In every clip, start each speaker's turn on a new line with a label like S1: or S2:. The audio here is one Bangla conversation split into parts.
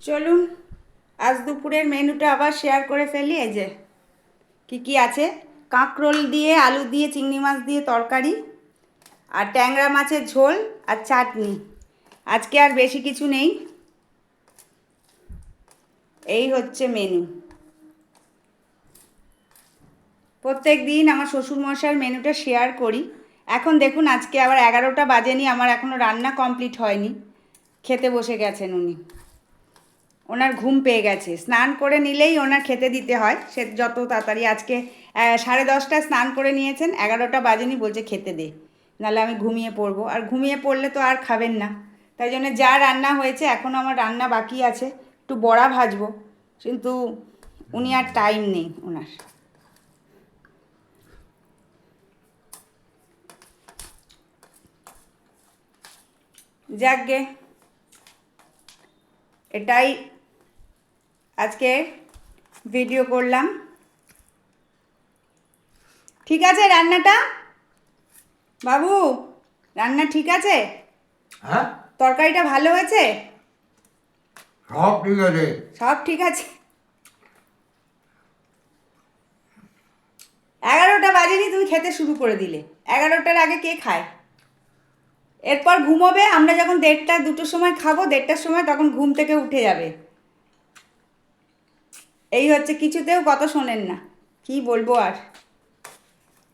S1: চলুন আজ দুপুরের মেনুটা আবার শেয়ার করে ফেলি। এই যে কি আছে, কাঁকরোল দিয়ে আলু দিয়ে চিংড়ি মাছ দিয়ে তরকারি, আর ট্যাংরা মাছের ঝোল আর চাটনি। আজকে আর বেশি কিছু নেই, এই হচ্ছে মেনু। প্রত্যেক দিন আমার শ্বশুরমশাইয়ের মেনুটা শেয়ার করি। এখন দেখুন আজকে আবার 11টা বাজেনি, আমার এখনও রান্না কমপ্লিট হয়নি। খেতে বসে গেছেন উনি, ওনার ঘুম পেয়ে গেছে। স্নান করে নিলেই ওনার খেতে দিতে হয়, সে যত তাড়াতাড়ি। আজকে 10:30টায় স্নান করে নিয়েছেন, 11টা বাজেনি, বলছে খেতে দে, নাহলে আমি ঘুমিয়ে পড়বো। আর ঘুমিয়ে পড়লে তো আর খাবেন না, তাই জন্য যা রান্না হয়েছে, এখনও আমার রান্না বাকি আছে। একটু বড়া ভাজবো, কিন্তু উনি আর টাইম নেই ওনার। যাকগে, এটাই আজকে ভিডিও করলাম। ঠিক আছে রান্নাটা? বাবু, রান্না ঠিক আছে?
S2: হ্যাঁ,
S1: তরকারিটা ভালো হয়েছে?
S2: সব ঠিক আছে।
S1: সব ঠিক আছে। 11টা বাজেনি, তুমি খেতে শুরু করে দিলে। 11টার আগে কে খায়? এরপর ঘুমোবে, আমরা যখন 1:30-2টোর সময় খাবো, 1:30টার সময়, তখন ঘুম থেকে উঠে যাবে। এই হচ্ছে, কিছুতেও কথা শোনেন না। কি বলবো আর,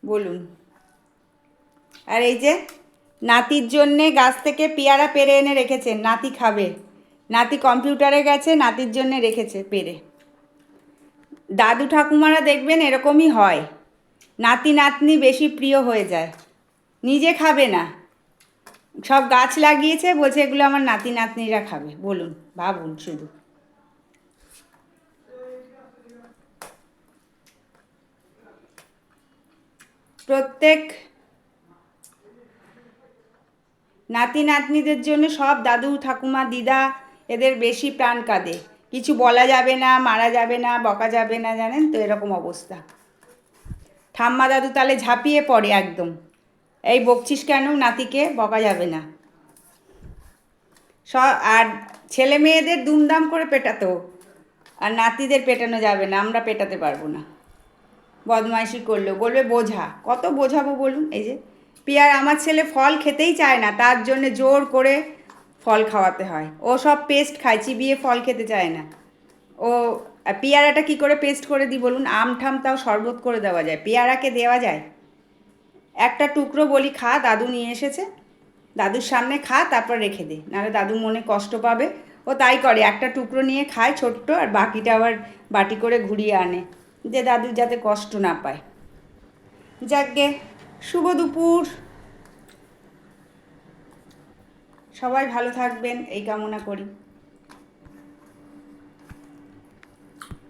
S1: বলুন। আর এই যে নাতির জন্যে গাছ থেকে পেয়ারা পেরে এনে রেখেছেন, নাতি খাবে। নাতি কম্পিউটারে গেছে, নাতির জন্যে রেখেছে পেরে। দাদু ঠাকুমারা দেখবেন এরকমই হয়, নাতি নাতনি বেশি প্রিয় হয়ে যায়। নিজে খাবে না, সব গাছ লাগিয়েছে, বলছে এগুলো আমার নাতি নাতনিরা খাবে। বলুন, ভাবুন শুধু। প্রত্যেক নাতি নাতনিদের জন্য সব দাদু ঠাকুমা দিদা এদের বেশি প্রাণ কাঁদে। কিছু বলা যাবে না, মারা যাবে না, বকা যাবে না, জানেন তো, এরকম অবস্থা। ঠাম্মা দাদু তাহলে ঝাঁপিয়ে পড়ে একদম, এই বকছিস কেন, নাতিকে বকা যাবে না। আর ছেলে মেয়েদের দুমদাম করে পেটাতো, আর নাতিদের পেটানো যাবে না, আমরা পেটাতে পারবো না। বদমাইশি করলেও বলবে বোঝা, কত বোঝাবো বলুন। এই যে আমার ছেলে ফল খেতেই চায় না, তার জন্য জোর করে ফল খাওয়াতে হয়। ও সব পেস্ট খায়, চিবিয়ে ফল খেতে চায় না ও। পেয়ারাটা কি করে পেস্ট করে দিই বলুন? আম ঠাম তাও শরবত করে দেওয়া যায়, পেয়ারাকে দেওয়া যায়? একটা টুকরো বলি খা, দাদু নিয়ে এসেছে, দাদুর সামনে খা, তারপর রেখে দে, নাহলে দাদু মনে কষ্ট পাবে। ও তাই করে, একটা টুকরো নিয়ে খায় ছোট্ট, আর বাকিটা আবার বাটি করে ঘুরিয়ে আনে, যে দাদু যাতে কষ্ট না পায়। যাকগে, শুভ দুপুর, সবাই ভালো থাকবেন এই কামনা করি।